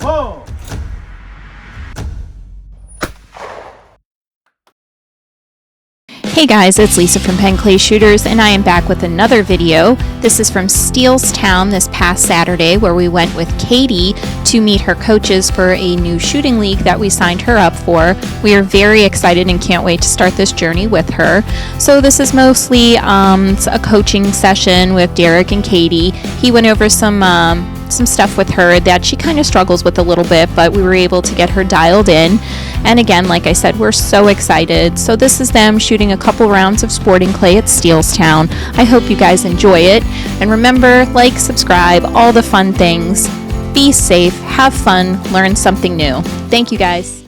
Pull. Hey guys, it's Lisa from Penn Clay Shooters, and I am back with another video. This is from Steelstown this past Saturday, where we went with Katie to meet her coaches for a new shooting league that we signed her up for. We are very excited and can't wait to start this journey with her. So this is mostly a coaching session with Derek and Katie. He went over some stuff with her that she kind of struggles with a little bit, but we were able to get her dialed in. And again, like I said, we're so excited. So this is them shooting a couple rounds of sporting clay at Steelstown. I hope you guys enjoy it. And remember, like, subscribe, all the fun things. Be safe, have fun, learn something new. Thank you guys.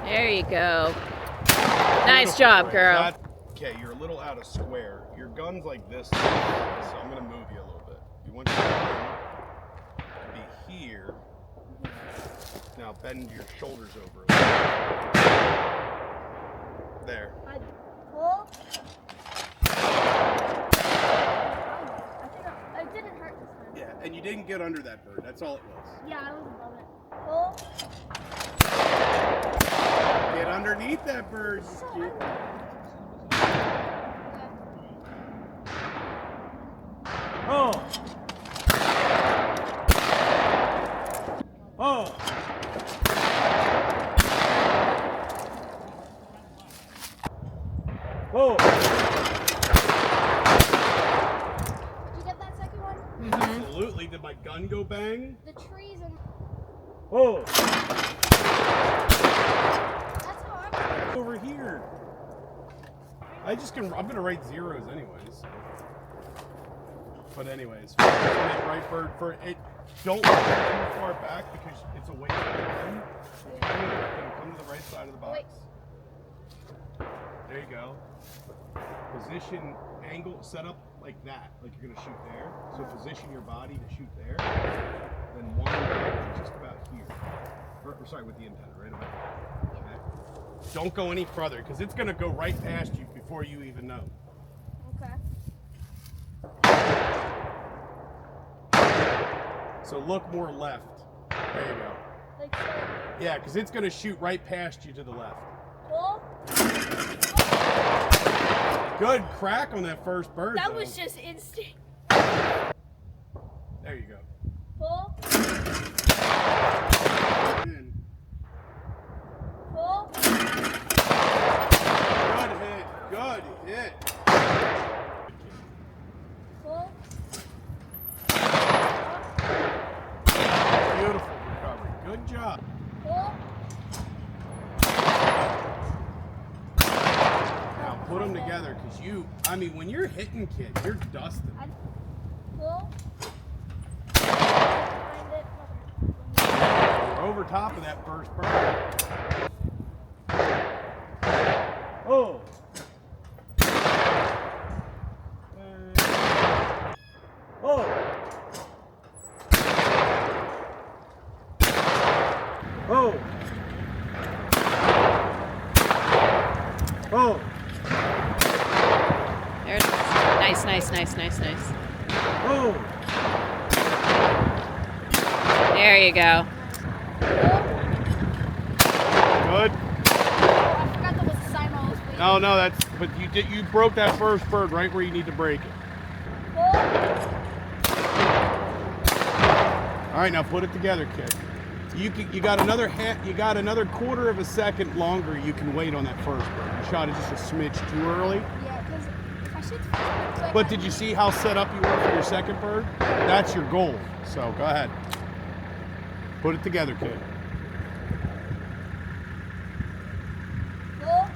There you go. Nice job, girl. Okay, you're a little out of square. Your gun's like this, so I'm gonna move you a little bit. You want your gun to be here. Now bend your shoulders over a little. There. It didn't hurt this time. Yeah, and you didn't get under that bird. That's all it was. Yeah, I was above it. Pull. Get underneath that bird. Oh. Oh. Oh. Did you get that second one? Absolutely. Did my gun go bang? The trees and Oh. that's how I'm. Over here. I'm gonna write zeros anyways. But anyways, right bird for it. Don't look too far back because it's away from the gun. Come to the right side of the box. There you go. Position, angle, set up like that, like you're gonna shoot there. So position your body to shoot there. Then one just about here. Or sorry, with the antenna, right about there. Okay. Don't go any further because it's gonna go right past you before you even know. Okay. So look more left. There you go. Like so. Yeah, because it's going to shoot right past you to the left. Pull. Good crack on that first bird. That though. was just instinct. There you go. Pull. In. Pull. Good hit. Good hit. Pull. Beautiful recovery. Good job. Pull. Now put them together because when you're hitting kids, you're dusting. Pull. You're over top of that first bird. Oh. Oh. Oh. Oh. There it is. Nice. Oh. There you go. Good. I forgot that was the sign I was waiting. No, but you broke that first bird right where you need to break it. Pull. All right, now put it together, kid. You got another quarter of a second longer you can wait on that first bird. You shot it just a smidge too early. Yeah, because I should. So But did you see how set up you were for your second bird? That's your goal. So go ahead. Put it together, kid. Pull.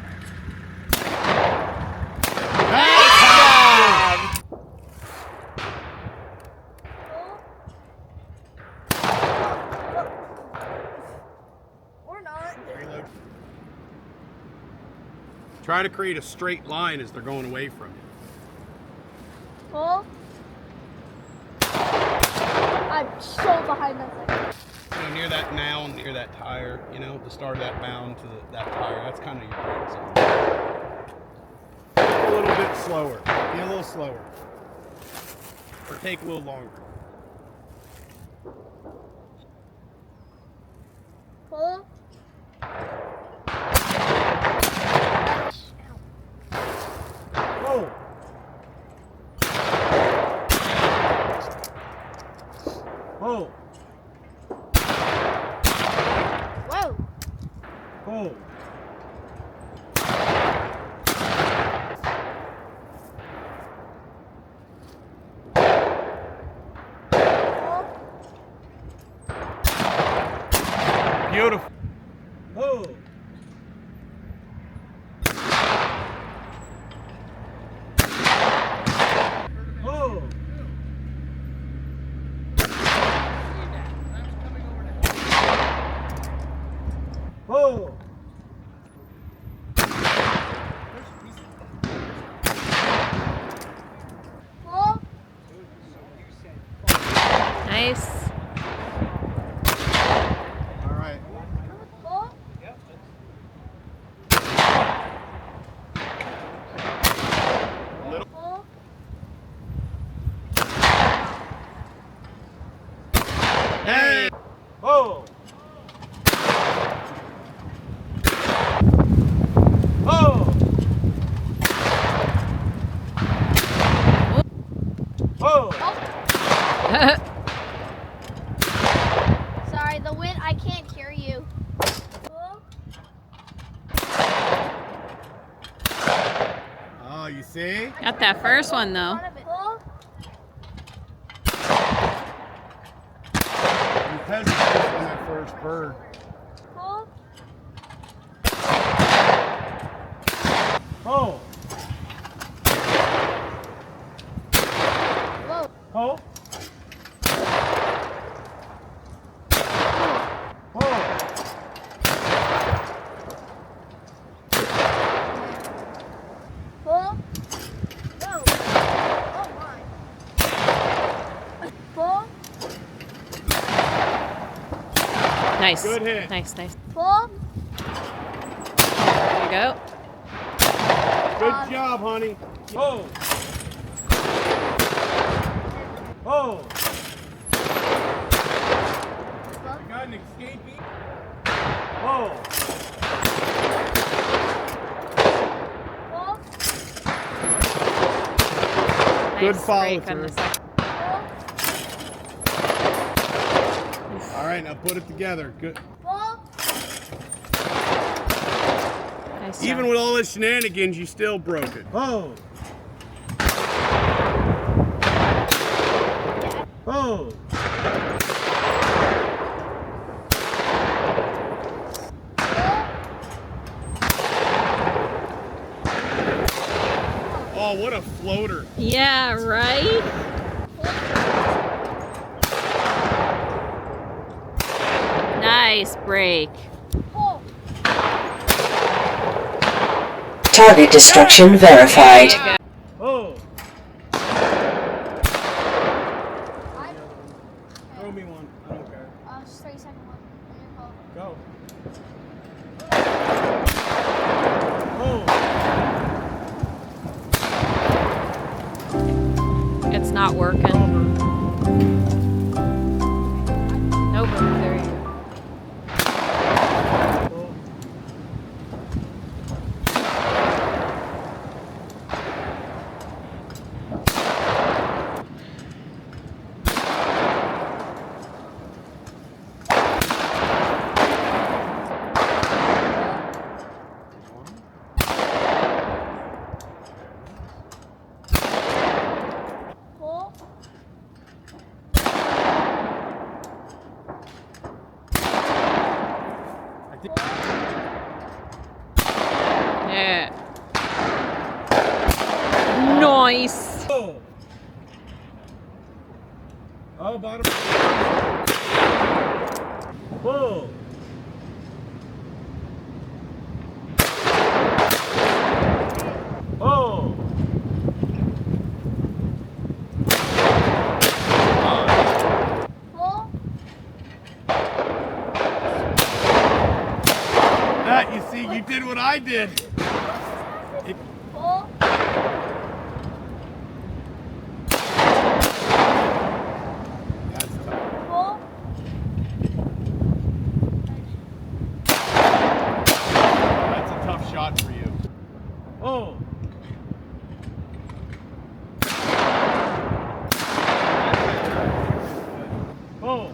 Or not. Reload. Try to create a straight line as they're going away from you. Pull. I'm so behind that thing. You know, near that mound, near that tire, you know, the start of that mound to that tire, that's kind of your brake zone. A little bit slower. Be a little slower. Or take a little longer. Pull. Oh. Oh. Whoa. Oh. Beautiful. Oh. Oh. Oh. Pull. Nice. All right. Pull. Little. Pull. Hey! Oh. Oh. Oh. Sorry, the wind. I can't hear you. Pull. Oh, you see? Got that first one though. Front of it. Pull. You hesitated on that first bird. Pull. Oh. Whoa. Oh. Oh. Pull. Whoa. Oh my. Pull. Nice. Good hit. Nice, nice. Pull. There you go. Good job, honey. Oh. Oh. You got an escapee? Oh. Pull. Good Nice follow break on through. the second. All right, now put it together. Good. Pull. Nice Even job. with all the shenanigans, you still broke it. Oh. Oh. Oh, what a floater. Yeah, right? Nice break. Pull. Target destruction verified. There you go. Oh. Throw me one. I don't care. Just 30-second one. Go. Oh. It's not working. Nope. There you go. Pull. I think Yeah. Nice. Oh. Oh, bottom. Whoa. Oh. See, you did what I did. Pull. That's tough. Pull. That's a tough shot for you. Oh. Oh.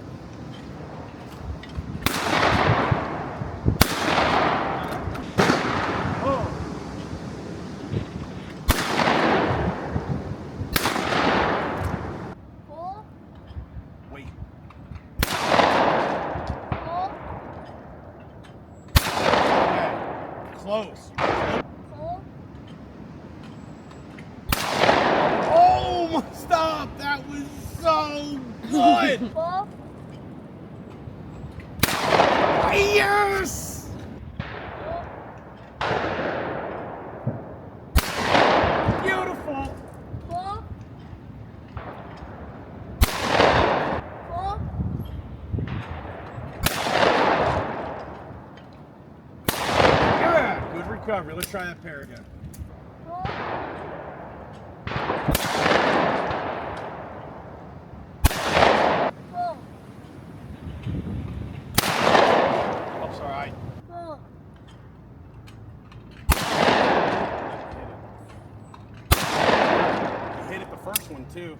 Oh. Pull. Wait. Pull. Okay. Close. Pull. Oh, my, stop. That was so good. Pull. Yes. Beautiful. Pull. Pull. Yeah. Good recovery. Let's try that pair again. Pull. Pull. Oh, sorry. Pull. Hit it the first one, too.